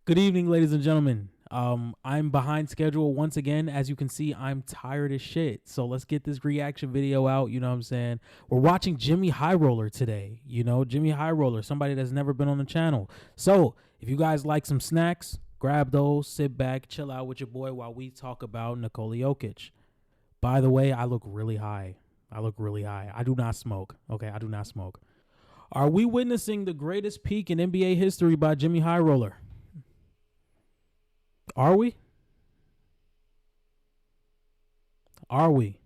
Good evening, ladies and gentlemen. I'm behind schedule once again. As you can see, I'm tired as shit. So let's get this reaction video out. You know what I'm saying? We're watching Jimmy High Roller today. Jimmy High Roller, somebody that's never been on the channel. So if you guys like some snacks, grab those, sit back, chill out with your boy while we talk about Nikola Jokic. By the way, I look really high. I do not smoke. Okay, I do not smoke. Are we witnessing the greatest peak in NBA history by Jimmy High Roller? Are we? Are we?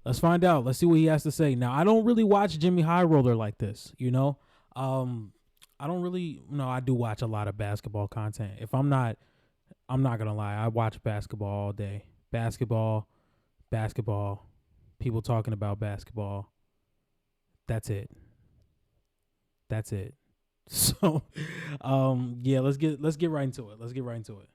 Let's find out. Let's see what he has to say. Now, I don't really watch Jimmy High Roller like this, I don't really, I do watch a lot of basketball content. I'm not going to lie. I watch basketball all day. Basketball, people talking about basketball. That's it. So, yeah, let's get right into it.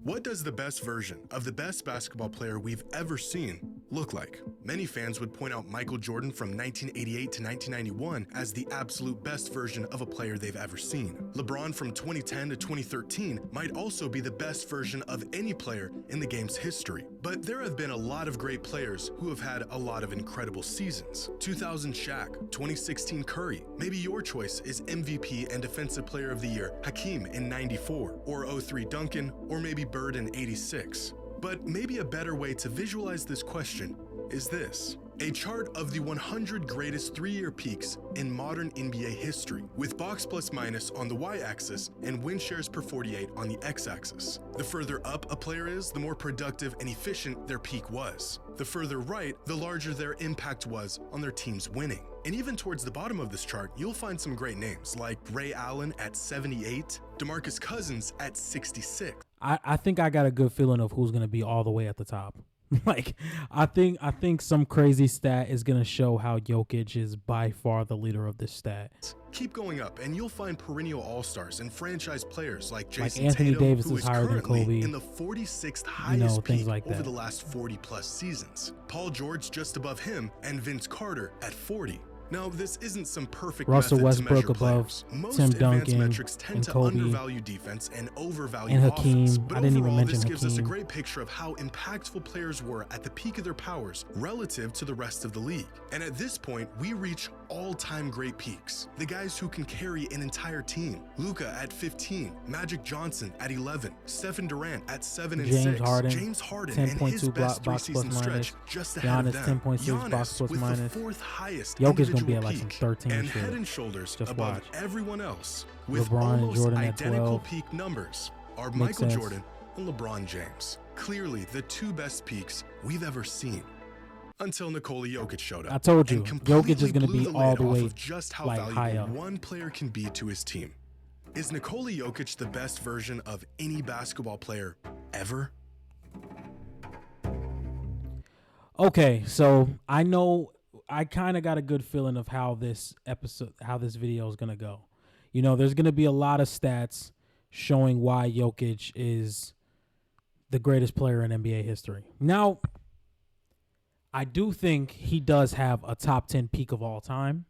What does the best version of the best basketball player we've ever seen look like? Many fans would point out Michael Jordan from 1988 to 1991 as the absolute best version of a player they've ever seen. LeBron from 2010 to 2013 might also be the best version of any player in the game's history. But there have been a lot of great players who have had a lot of incredible seasons. 2000 Shaq, 2016 Curry. Maybe your choice is MVP and Defensive Player of the Year Hakeem in 94, or 03 Duncan, or maybe Bird in 86. But maybe a better way to visualize this question is this: a chart of the 100 greatest three-year peaks in modern NBA history, with box plus minus on the y-axis and win shares per 48 on the x-axis. The further up a player is, the more productive and efficient their peak was. The further right, the larger their impact was on their team's winning. And even towards the bottom of this chart, you'll find some great names like Ray Allen at 78, DeMarcus Cousins at 66. I think I got a good feeling of who's going to be all the way at the top. I think some crazy stat is going to show how Jokic is by far the leader of this stat. Keep going up and you'll find perennial all-stars and franchise players like Jason Anthony Tatum, Davis who is is higher than currently Kobe. in the 46th highest peak like over that. the last 40-plus seasons. Paul George just above him, and Vince Carter at 40. Now, this isn't some perfect Russell method Westbrook to measure above players. Most Tim advanced Duncan metrics tend and to Kobe undervalue defense and overvalue and Hakeem. offense. But I didn't even overall, mention this gives us a Hakeem. great picture of how impactful players were at the peak of their powers relative to the rest of the league. And at this point, we reach all-time great peaks. The guys who can carry an entire team. Luka at 15, Magic Johnson at 11, Stephen Durant at 7 and James 6, Harden, James Harden and his 10.2 best box plus three-season stretch minus. just ahead of Giannis, them. 10.6 box Giannis plus with minus. the fourth highest Jokic's gonna be individual at like some peak 13 and shit. head and shoulders Just above watch. everyone else, with LeBron and almost Jordan at identical 12. peak numbers, are Makes Michael sense. Jordan and LeBron James. Clearly the two best peaks we've ever seen. Until Nikola Jokic showed up. I told you, and completely Jokic is gonna blew be the all lid the off way, of just how like, high valuable up. one player can be to his team. Is Nikola Jokic the best version of any basketball player ever? Okay, so I know I kind of got a good feeling of how this video is going to go. There's going to be a lot of stats showing why Jokic is the greatest player in NBA history. Now, I do think he does have a top 10 peak of all time.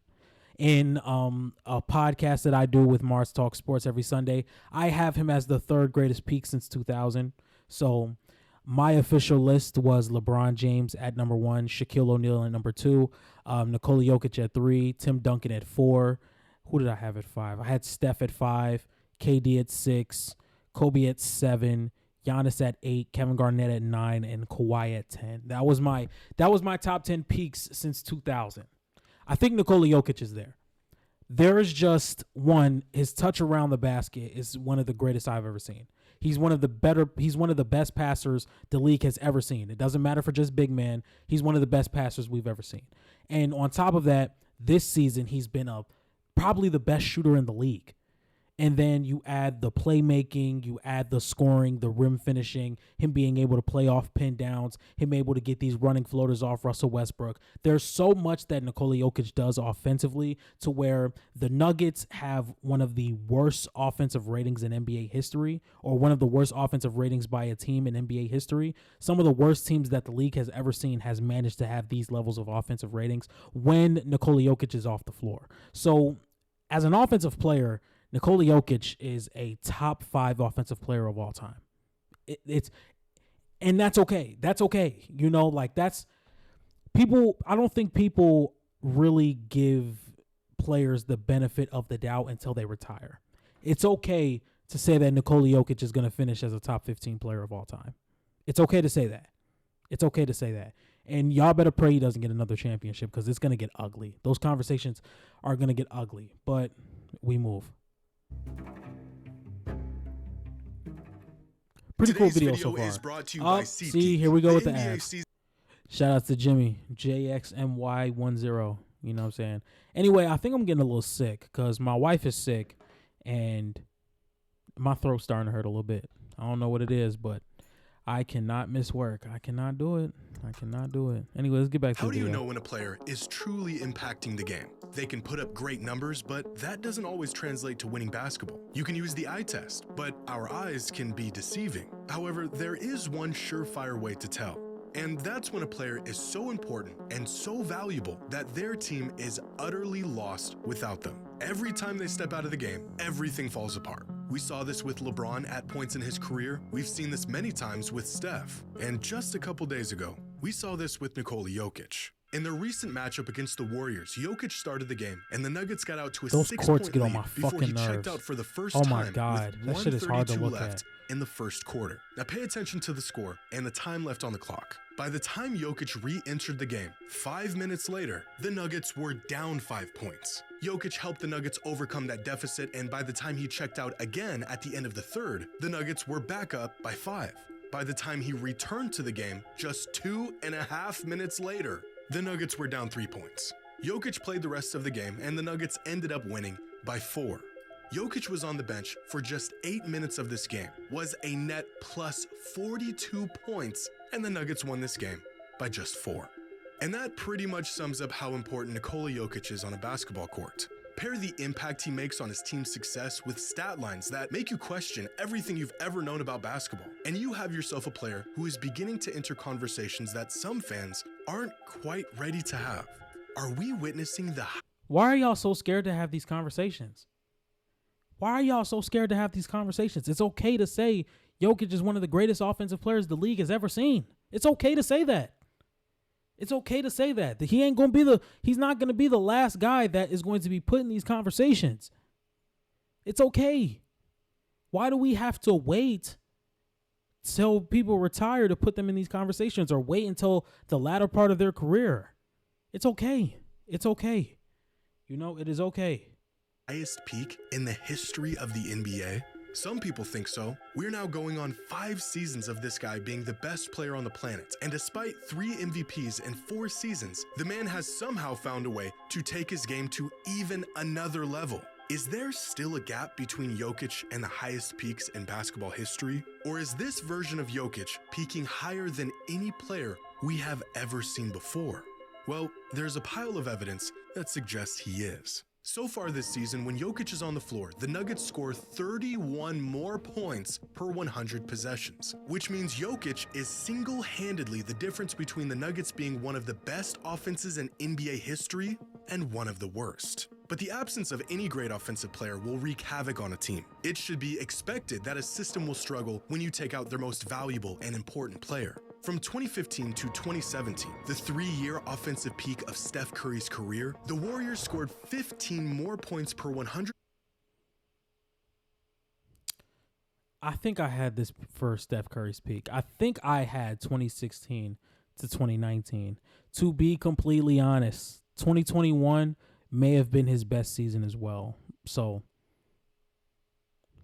In a podcast that I do with Mars Talk Sports every Sunday, I have him as the third greatest peak since 2000. So my official list was LeBron James at number 1, Shaquille O'Neal at number 2, Nikola Jokic at 3, Tim Duncan at 4. Who did I have at 5? I had Steph at 5, KD at 6, Kobe at 7, Giannis at 8, Kevin Garnett at 9, and Kawhi at 10. That was my top 10 peaks since 2000. I think Nikola Jokic is there. There is just one, his touch around the basket is one of the greatest I've ever seen. He's one of the best passers the league has ever seen. It doesn't matter for just big man. He's one of the best passers we've ever seen. And on top of that, this season he's been probably the best shooter in the league. And then you add the playmaking, you add the scoring, the rim finishing, him being able to play off pin downs, him able to get these running floaters off Russell Westbrook. There's so much that Nikola Jokic does offensively to where the Nuggets have one of the worst offensive ratings in NBA history, or one of the worst offensive ratings by a team in NBA history. Some of the worst teams that the league has ever seen has managed to have these levels of offensive ratings when Nikola Jokic is off the floor. So as an offensive player, Nikola Jokic is a top 5 offensive player of all time. And that's okay. That's okay. That's people. I don't think people really give players the benefit of the doubt until they retire. It's okay to say that Nikola Jokic is going to finish as a top 15 player of all time. It's okay to say that. It's okay to say that. And y'all better pray he doesn't get another championship because it's going to get ugly. Those conversations are going to get ugly. But we move. Pretty cool video so far. Is brought to you by see, here we go with the ads. Shout out to Jimmy, JXMY10. You know what I'm saying? Anyway, I think I'm getting a little sick because my wife is sick and my throat's starting to hurt a little bit. I don't know what it is, but I cannot miss work. I cannot do it. Anyway, let's get back to the video. How do you know when a player is truly impacting the game? They can put up great numbers, but that doesn't always translate to winning basketball. You can use the eye test, but our eyes can be deceiving. However, there is one surefire way to tell. And that's when a player is so important and so valuable that their team is utterly lost without them. Every time they step out of the game, everything falls apart. We saw this with LeBron at points in his career. We've seen this many times with Steph. And just a couple days ago, we saw this with Nikola Jokic. In their recent matchup against the Warriors, Jokic started the game, and the Nuggets got out to a 6-point lead before he checked out for the first time. Oh my God, that shit is hard to look at. In the first quarter. Now pay attention to the score and the time left on the clock. By the time Jokic re-entered the game, 5 minutes later, the Nuggets were down 5 points. Jokic helped the Nuggets overcome that deficit, and by the time he checked out again at the end of the third, the Nuggets were back up by 5. By the time he returned to the game, just 2.5 minutes later, the Nuggets were down 3 points. Jokic played the rest of the game, and the Nuggets ended up winning by 4. Jokic was on the bench for just 8 minutes of this game, was a net plus 42 points, and the Nuggets won this game by just 4. And that pretty much sums up how important Nikola Jokic is on a basketball court. Pair the impact he makes on his team's success with stat lines that make you question everything you've ever known about basketball, and you have yourself a player who is beginning to enter conversations that some fans aren't quite ready to have. Are we witnessing the... Why are y'all so scared to have these conversations? Why are y'all so scared to have these conversations? It's okay to say Jokic is one of the greatest offensive players the league has ever seen. It's okay to say that. It's okay to say that. He's not going to be the last guy that is going to be put in these conversations. It's okay. Why do we have to wait till people retire to put them in these conversations or wait until the latter part of their career? It's okay. It's okay. It is okay. Highest peak in the history of the NBA? Some people think so. We're now going on 5 seasons of this guy being the best player on the planet, and despite 3 MVPs and 4 seasons, the man has somehow found a way to take his game to even another level. Is there still a gap between Jokic and the highest peaks in basketball history? Or is this version of Jokic peaking higher than any player we have ever seen before? Well, there's a pile of evidence that suggests he is. So far this season, when Jokic is on the floor, the Nuggets score 31 more points per 100 possessions, which means Jokic is single-handedly the difference between the Nuggets being one of the best offenses in NBA history and one of the worst. But the absence of any great offensive player will wreak havoc on a team. It should be expected that a system will struggle when you take out their most valuable and important player. From 2015 to 2017, the 3-year offensive peak of Steph Curry's career, the Warriors scored 15 more points per 100. I think I had this for Steph Curry's peak. I think I had 2016 to 2019. To be completely honest, 2021 may have been his best season as well. So,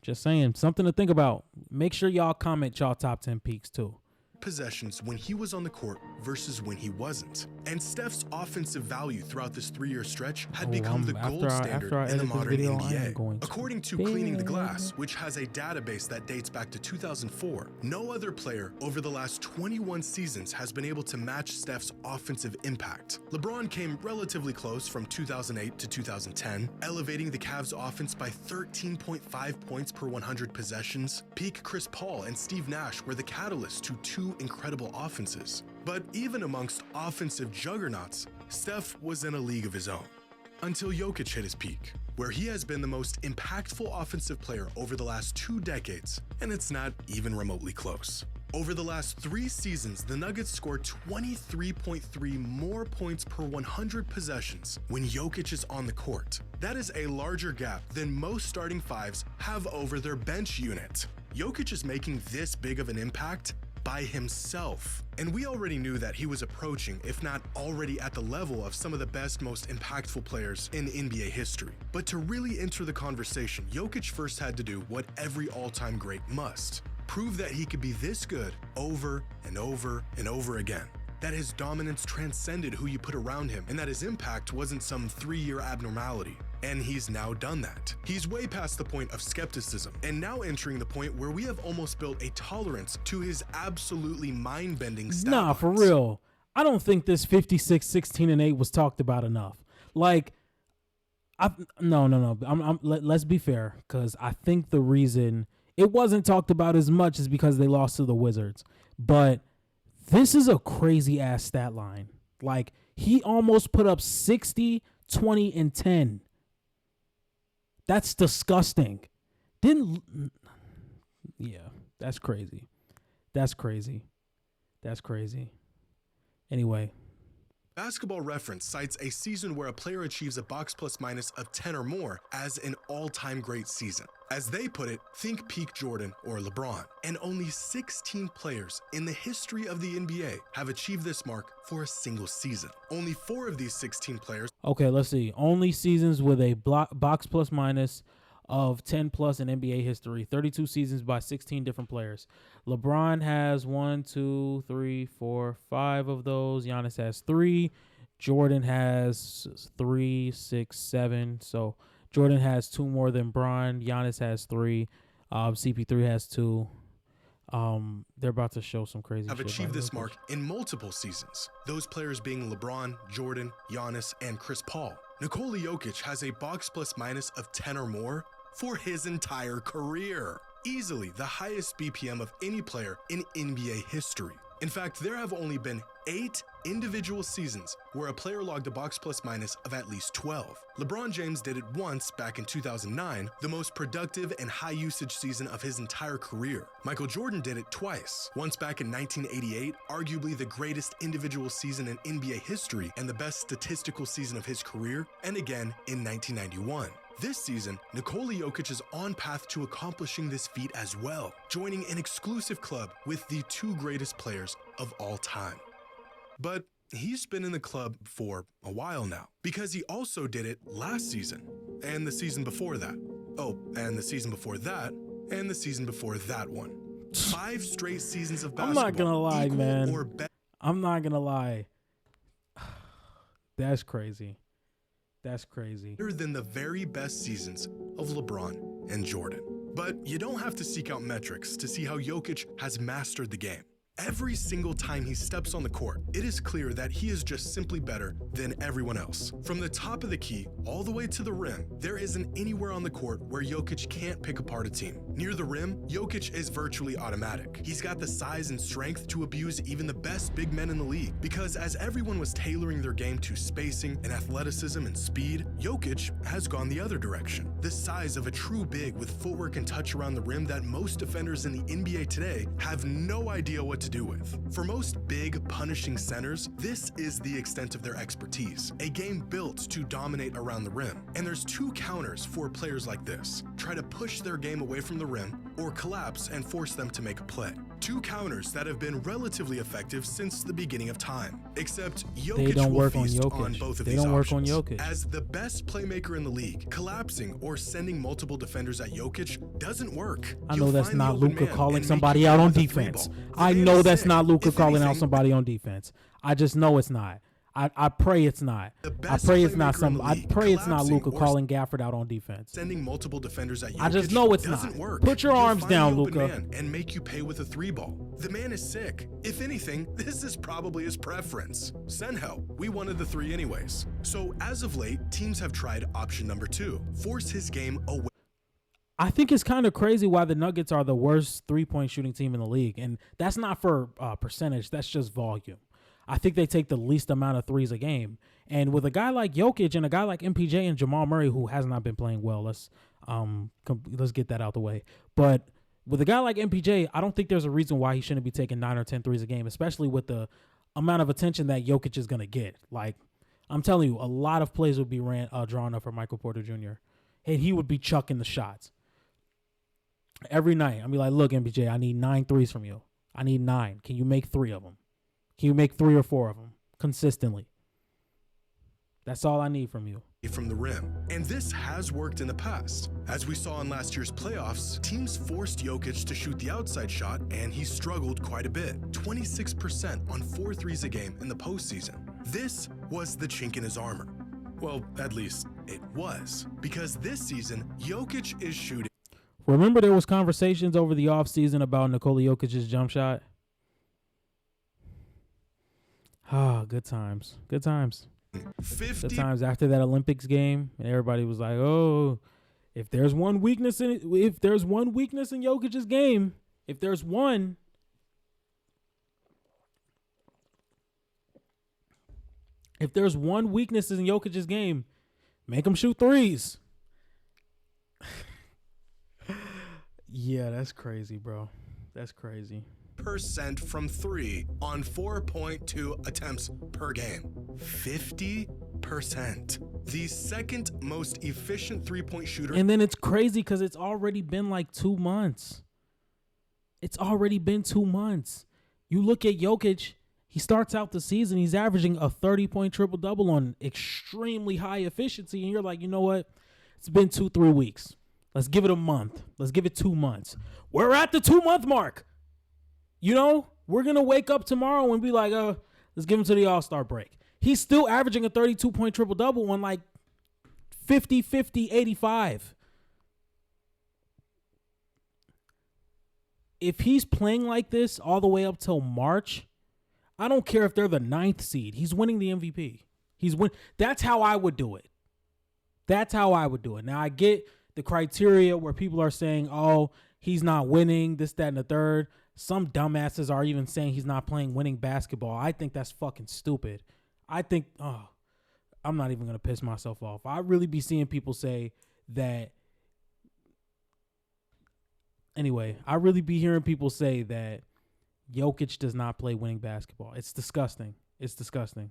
just saying, something to think about. Make sure y'all comment y'all top 10 peaks too. Possessions when he was on the court versus when he wasn't. And Steph's offensive value throughout this 3-year stretch had become the gold standard in the modern NBA. According to Cleaning the Glass, which has a database that dates back to 2004, no other player over the last 21 seasons has been able to match Steph's offensive impact. LeBron came relatively close from 2008 to 2010, elevating the Cavs offense by 13.5 points per 100 possessions. Peak Chris Paul and Steve Nash were the catalyst to 2 incredible offenses. But even amongst offensive juggernauts, Steph was in a league of his own. Until Jokic hit his peak, where he has been the most impactful offensive player over the last 2 decades, and it's not even remotely close. Over the last 3 seasons, the Nuggets scored 23.3 more points per 100 possessions when Jokic is on the court. That is a larger gap than most starting fives have over their bench unit. Jokic is making this big of an impact by himself. And we already knew that he was approaching, if not already at the level of some of the best, most impactful players in NBA history. But to really enter the conversation, Jokic first had to do what every all-time great must: prove that he could be this good over and over and over again. That his dominance transcended who you put around him, and that his impact wasn't some 3-year abnormality. And he's now done that. He's way past the point of skepticism, and now entering the point where we have almost built a tolerance to his absolutely mind-bending stat Nah, lines. for real. I don't think this 56, 16, and 8 was talked about enough. Like, no. Let's be fair, because I think the reason it wasn't talked about as much is because they lost to the Wizards. But this is a crazy ass stat line. Like, he almost put up 60, 20, and 10. That's disgusting. Yeah, that's crazy. That's crazy. Anyway. Basketball Reference cites a season where a player achieves a box plus minus of 10 or more as an all-time great season. As they put it, think peak Jordan or LeBron. And only 16 players in the history of the NBA have achieved this mark for a single season. Only 4 of these 16 players. Okay, let's see. Only seasons with a box plus minus of 10 plus in NBA history. 32 seasons by 16 different players. LeBron has 1, 2, 3, 4, 5 of those. Giannis has 3. Jordan has 3, 6, 7. So Jordan has 2 more than Bron. Giannis has 3. CP3 has 2. They're about to show some crazy Have shit achieved by this Jokic. mark in multiple seasons. Those players being LeBron, Jordan, Giannis, and Chris Paul. Nikola Jokic has a box plus minus of 10 or more for his entire career. Easily the highest BPM of any player in NBA history. In fact, there have only been 8 individual seasons where a player logged a box plus minus of at least 12. LeBron James did it once back in 2009, the most productive and high usage season of his entire career. Michael Jordan did it twice, once back in 1988, arguably the greatest individual season in NBA history and the best statistical season of his career, and again in 1991. This season, Nikola Jokic is on path to accomplishing this feat as well, joining an exclusive club with the 2 greatest players of all time. But he's been in the club for a while now, because he also did it last season, and the season before that. Oh, and the season before that, and the season before that one. 5 straight seasons of basketball. I'm not gonna lie, equal man. or better I'm not gonna lie. That's crazy. than the very best seasons of LeBron and Jordan. But you don't have to seek out metrics to see how Jokic has mastered the game. Every single time he steps on the court, it is clear that he is just simply better than everyone else. From the top of the key all the way to the rim, there isn't anywhere on the court where Jokic can't pick apart a team. Near the rim, Jokic is virtually automatic. He's got the size and strength to abuse even the best big men in the league, because as everyone was tailoring their game to spacing and athleticism and speed, Jokic has gone the other direction. The size of a true big with footwork and touch around the rim that most defenders in the NBA today have no idea what to do with. For most big, punishing centers, this is the extent of their expertise. A game built to dominate around the rim. And there's 2 counters for players like this. Try to push their game away from the rim, or collapse and force them to make a play. 2 counters that have been relatively effective since the beginning of time. Except Jokic don't will work on feast Jokic. on both of They these don't work on options. Jokic. As the best playmaker in the league, collapsing or sending multiple defenders at Jokic doesn't work. I know You'll that's find the not open Luka man calling and make somebody you out play on with a 3 defense. ball. The I man know is that's sick. not Luka If calling out anything, somebody on defense. I just know it's not. I pray it's not. The I best pray it's not playmaker in some. the I league, pray it's not collapsing Luka or calling Gafford out on defense. sending multiple defenders at Jokic I just know it's doesn't not. work. Put your You'll arms find down, the open Luka. man and make you pay with a 3 ball. The man is sick. If anything, this is probably his preference. Send help. We wanted the 3 anyways. So as of late, teams have tried option number 2. Force his game away. I think it's kind of crazy why the Nuggets are the worst 3-point shooting team in the league, and that's not for percentage. That's just volume. I think they take the least amount of threes a game. And with a guy like Jokic and a guy like MPJ and Jamal Murray, who has not been playing well, let's get that out the way. But with a guy like MPJ, I don't think there's a reason why he shouldn't be taking 9 or 10 threes a game, especially with the amount of attention that Jokic is going to get. Like, I'm telling you, a lot of plays would be drawn up for Michael Porter Jr. And he would be chucking the shots every night. I'd be like, look, MPJ, I need 9 threes from you. I need 9. Can you make 3 of them? Can you make 3 or 4 of them consistently? That's all I need from you. From the rim. And this has worked in the past. As we saw in last year's playoffs, teams forced Jokic to shoot the outside shot, and he struggled quite a bit. 26% on 4 threes a game in the postseason. This was the chink in his armor. Well, at least it was. Because this season, Jokic is shooting. Remember there was conversations over the offseason about Nikola Jokic's jump shot? Ah, good times. Good times. 50 The times after that Olympics game, and everybody was like, "Oh, if there's one weakness in Jokic's game, if there's one weakness in Jokic's game, make him shoot threes." Yeah, that's crazy, bro. That's crazy. % from 3 on 4.2 attempts per game. 50%. The second most efficient 3-point shooter. And then it's crazy because it's already been like 2 months. It's already been 2 months. You look at Jokic, he starts out the season, he's averaging a 30-point triple-double on extremely high efficiency. And you're like, you know what? It's been 2-3 weeks. Let's give it a month. Let's give it 2 months. We're at the 2-month mark. You know, we're going to wake up tomorrow and be like, let's give him to the All-Star break. He's still averaging a 32-point triple-double on like 50, 50, 85. If he's playing like this all the way up till March, I don't care if they're the 9th seed. He's winning the MVP. That's how I would do it. That's how I would do it. Now, I get the criteria where people are saying, oh, he's not winning, this, that, and the third. Some dumbasses are even saying he's not playing winning basketball. I think that's fucking stupid. I'm not even going to piss myself off. I really be seeing people say that. Anyway, I really be hearing people say that Jokic does not play winning basketball. It's disgusting. It's disgusting.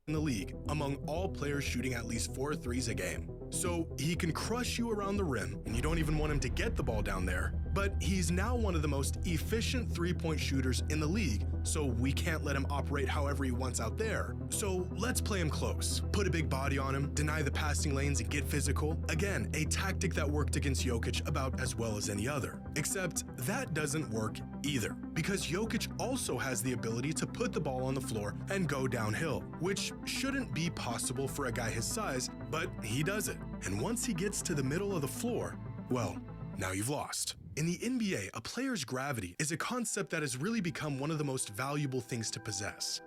In the league among all players shooting at least 4 threes a game. So he can crush you around the rim, and you don't even want him to get the ball down there. But he's now one of the most efficient 3-point shooters in the league, so we can't let him operate however he wants out there. So let's play him close. Put a big body on him, deny the passing lanes, and get physical. Again, a tactic that worked against Jokic about as well as any other. Except that doesn't work either, because Jokic also has the ability to put the ball on the floor and go downhill, which shouldn't be possible for a guy his size, but he does it. And once he gets to the middle of the floor, well, now you've lost. In the NBA, a player's gravity is a concept that has really become one of the most valuable things to possess.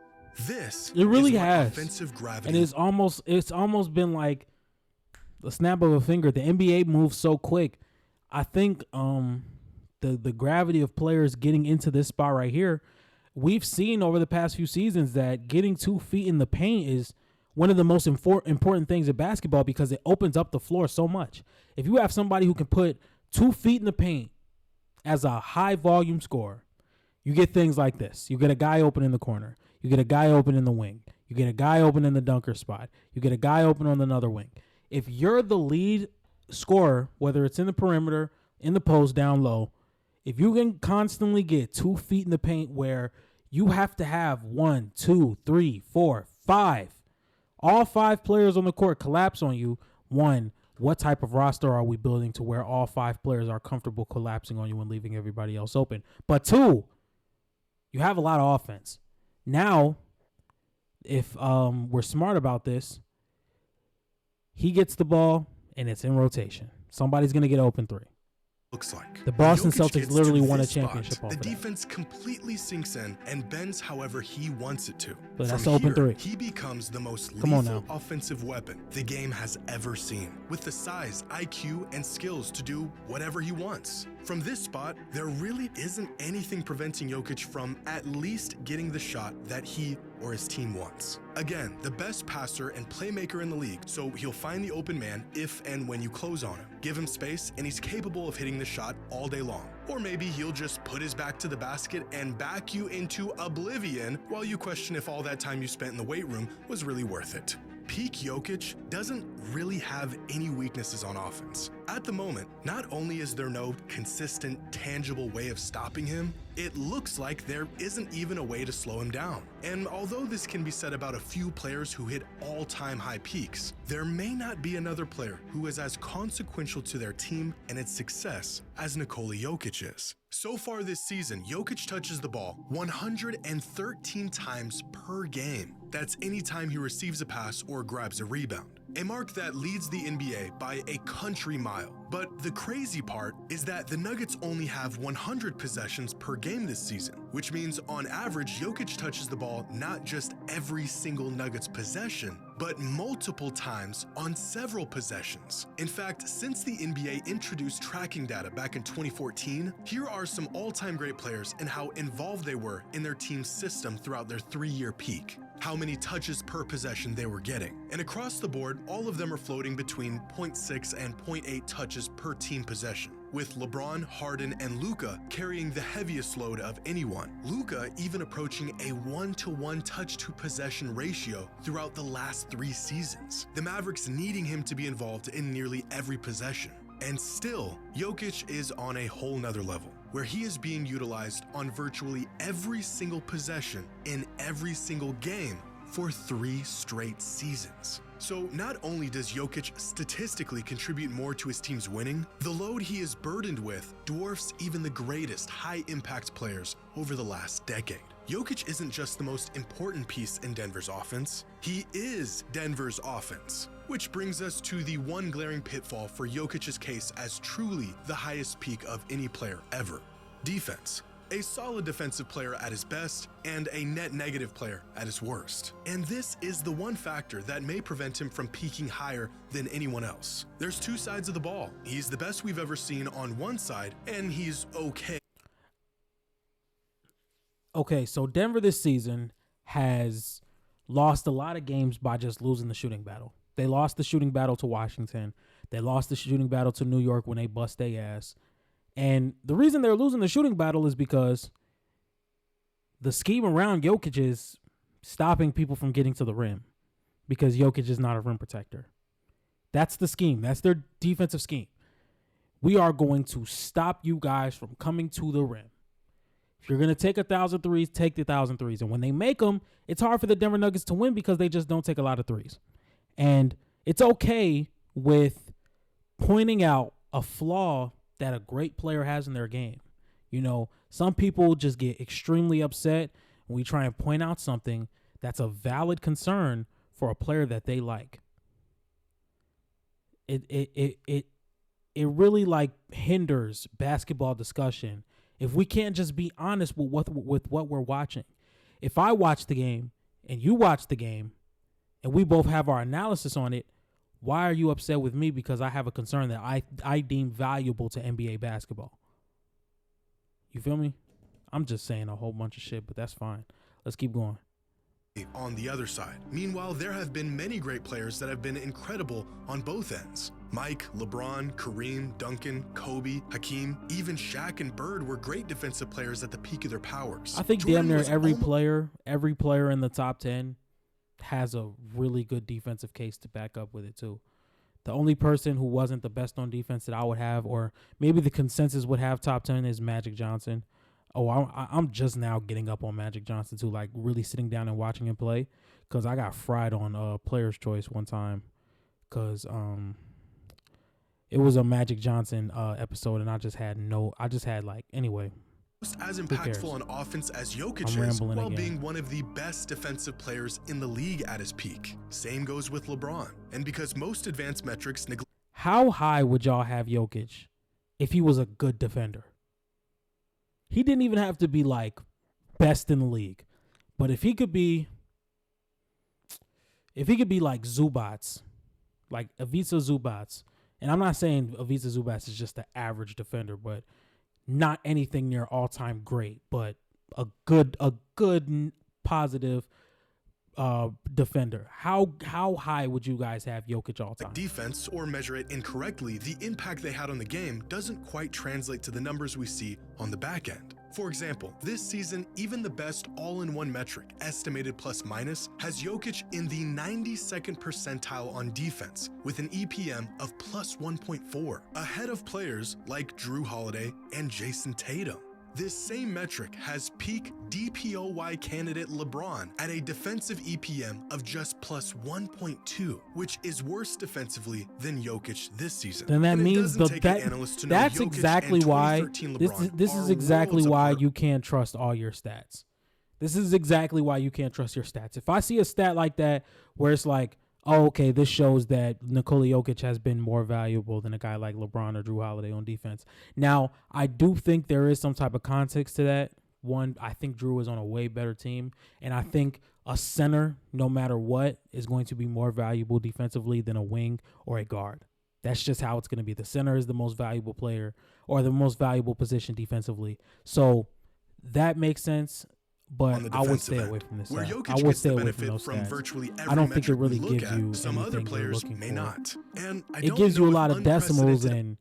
This it really is what has offensive gravity. And it's almost been like the snap of a finger. The NBA moves so quick. I think the gravity of players getting into this spot right here, we've seen over the past few seasons that getting 2 feet in the paint is one of the most important things in basketball because it opens up the floor so much. If you have somebody who can put 2 feet in the paint as a high volume scorer, you get things like this. You get a guy open in the corner. You get a guy open in the wing. You get a guy open in the dunker spot. You get a guy open on another wing. If you're the lead scorer, whether it's in the perimeter, in the post, down low, if you can constantly get 2 feet in the paint where you have to have 1, 2, 3, 4, 5, all 5 players on the court collapse on you, one, what type of roster are we building to where all 5 players are comfortable collapsing on you and leaving everybody else open? But 2, you have a lot of offense. Now, if we're smart about this, he gets the ball and it's in rotation. Somebody's going to get open 3. Looks like the Boston Jokic Celtics gets literally to won a this championship spot, off the of that. defense completely sinks in and bends however he wants it to. But that's From open here, 3. He becomes the most Come on lethal now. offensive weapon the game has ever seen, with the size, IQ, and skills to do whatever he wants. From this spot, there really isn't anything preventing Jokic from at least getting the shot that he or his team wants. Again, the best passer and playmaker in the league, so he'll find the open man if and when you close on him. Give him space, and he's capable of hitting the shot all day long. Or maybe he'll just put his back to the basket and back you into oblivion while you question if all that time you spent in the weight room was really worth it. Peak Jokic doesn't really have any weaknesses on offense. At the moment, not only is there no consistent, tangible way of stopping him, it looks like there isn't even a way to slow him down. And although this can be said about a few players who hit all-time high peaks, there may not be another player who is as consequential to their team and its success as Nikola Jokic is. So far this season, Jokic touches the ball 113 times per game. That's any time he receives a pass or grabs a rebound, a mark that leads the NBA by a country mile. But the crazy part is that the Nuggets only have 100 possessions per game this season, which means on average, Jokic touches the ball not just every single Nuggets possession, but multiple times on several possessions. In fact, since the NBA introduced tracking data back in 2014, here are some all-time great players and how involved they were in their team's system throughout their 3-year peak, how many touches per possession they were getting. And across the board, all of them are floating between 0.6 and 0.8 touches per team possession, with LeBron, Harden, and Luka carrying the heaviest load of anyone. Luka even approaching a 1-to-1 touch-to-possession ratio throughout the last 3 seasons, the Mavericks needing him to be involved in nearly every possession. And still, Jokic is on a whole nother level, where he is being utilized on virtually every single possession in every single game for 3 straight seasons. So not only does Jokic statistically contribute more to his team's winning, the load he is burdened with dwarfs even the greatest high-impact players over the last decade. Jokic isn't just the most important piece in Denver's offense, he is Denver's offense. Which brings us to the one glaring pitfall for Jokic's case as truly the highest peak of any player ever: defense. A solid defensive player at his best and a net negative player at his worst. And this is the one factor that may prevent him from peaking higher than anyone else. There's 2 sides of the ball. He's the best we've ever seen on one side, and he's okay. Okay, so Denver this season has lost a lot of games by just losing the shooting battle. They lost the shooting battle to Washington. They lost the shooting battle to New York when they bust their ass. And the reason they're losing the shooting battle is because the scheme around Jokic is stopping people from getting to the rim because Jokic is not a rim protector. That's the scheme. That's their defensive scheme. We are going to stop you guys from coming to the rim. If you're going to take 1,000 threes, take the 1,000 threes. And when they make them, it's hard for the Denver Nuggets to win because they just don't take a lot of threes. And it's okay with pointing out a flaw that a great player has in their game. You know, some people just get extremely upset when we try and point out something that's a valid concern for a player that they like. It really like hinders basketball discussion if we can't just be honest with what we're watching. If I watch the game and you watch the game and we both have our analysis on it, why are you upset with me because I have a concern that I deem valuable to NBA basketball? You feel me? I'm just saying a whole bunch of shit, but that's fine. Let's keep going. On the other side. Meanwhile, there have been many great players that have been incredible on both ends. Mike, LeBron, Kareem, Duncan, Kobe, Hakeem, even Shaq and Bird were great defensive players at the peak of their powers. I think damn near every player in the top 10 has a really good defensive case to back up with it too. The only person who wasn't the best on defense that I would have, or maybe the consensus would have top 10, is Magic Johnson. Oh, I'm just now getting up on Magic Johnson too, like really sitting down and watching him play, because I got fried on Player's Choice one time because it was a Magic Johnson episode, and I just had anyway. As impactful on offense as Jokic is, while being one of the best defensive players in the league at his peak. Same goes with LeBron. And because most advanced metrics how high would y'all have Jokic if he was a good defender? He didn't even have to be like best in the league. But if he could be like Zubats, like Ivica Zubats, and I'm not saying Ivica Zubats is just the average defender, but not anything near all-time great, but a good positive defender. How high would you guys have Jokic all time? Defense, or measure it incorrectly, the impact they had on the game doesn't quite translate to the numbers we see on the back end. For example, this season, even the best all-in-one metric, estimated plus minus, has Jokic in the 92nd percentile on defense, with an EPM of plus 1.4, ahead of players like Drew Holiday and Jason Tatum. This same metric has peak DPOY candidate LeBron at a defensive EPM of just plus 1.2, which is worse defensively than Jokic this season. Then that means that's exactly why this is exactly why you can't trust all your stats. This is exactly why you can't trust your stats. If I see a stat like that where it's like, oh, okay, this shows that Nikola Jokic has been more valuable than a guy like LeBron or Drew Holiday on defense. Now, I do think there is some type of context to that. One, I think Drew is on a way better team, and I think a center, no matter what, is going to be more valuable defensively than a wing or a guard. That's just how it's going to be. The center is the most valuable player or the most valuable position defensively. So that makes sense. But I would stay away from this. I would stay away from those stats. I don't think it really gives you anything you're looking for. It gives you a lot of decimals and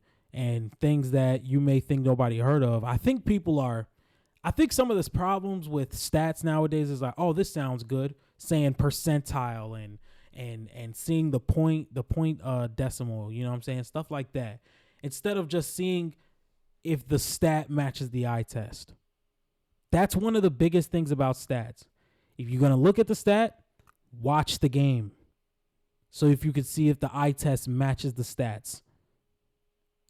things that you may think nobody heard of. I think some of this problems with stats nowadays is like, oh, this sounds good, saying percentile and seeing the point decimal. You know what I'm saying? Stuff like that. Instead of just seeing if the stat matches the eye test. That's one of the biggest things about stats. If you're going to look at the stat, watch the game. So if you could see if the eye test matches the stats.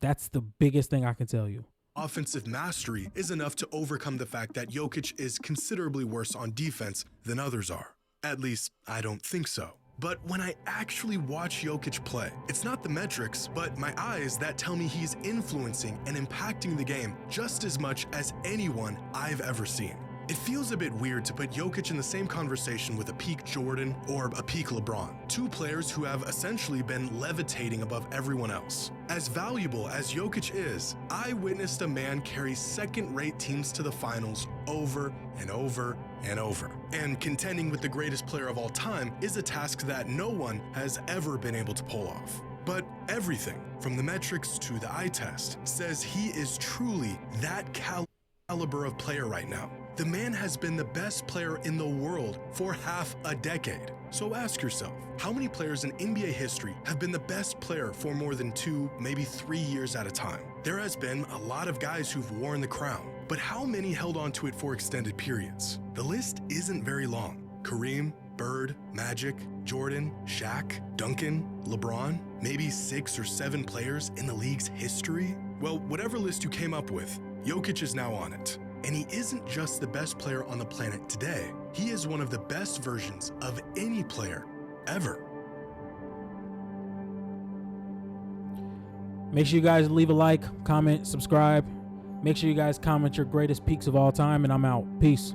That's the biggest thing I can tell you. Offensive mastery is enough to overcome the fact that Jokic is considerably worse on defense than others are. At least, I don't think so. But when I actually watch Jokic play, it's not the metrics, but my eyes that tell me he's influencing and impacting the game just as much as anyone I've ever seen. It feels a bit weird to put Jokic in the same conversation with a peak Jordan or a peak LeBron, two players who have essentially been levitating above everyone else. As valuable as Jokic is, I witnessed a man carry second-rate teams to the finals over and over and over. And contending with the greatest player of all time is a task that no one has ever been able to pull off. But everything, from the metrics to the eye test, says he is truly that caliber of player right now. The man has been the best player in the world for half a decade. So ask yourself, how many players in NBA history have been the best player for more than 2, maybe 3 years at a time? There has been a lot of guys who've worn the crown, but how many held on to it for extended periods? The list isn't very long. Kareem, Bird, Magic, Jordan, Shaq, Duncan, LeBron, maybe 6 or 7 players in the league's history? Well, whatever list you came up with, Jokic is now on it. And he isn't just the best player on the planet today. He is one of the best versions of any player ever. Make sure you guys leave a like, comment, subscribe. Make sure you guys comment your greatest peaks of all time, and I'm out. Peace.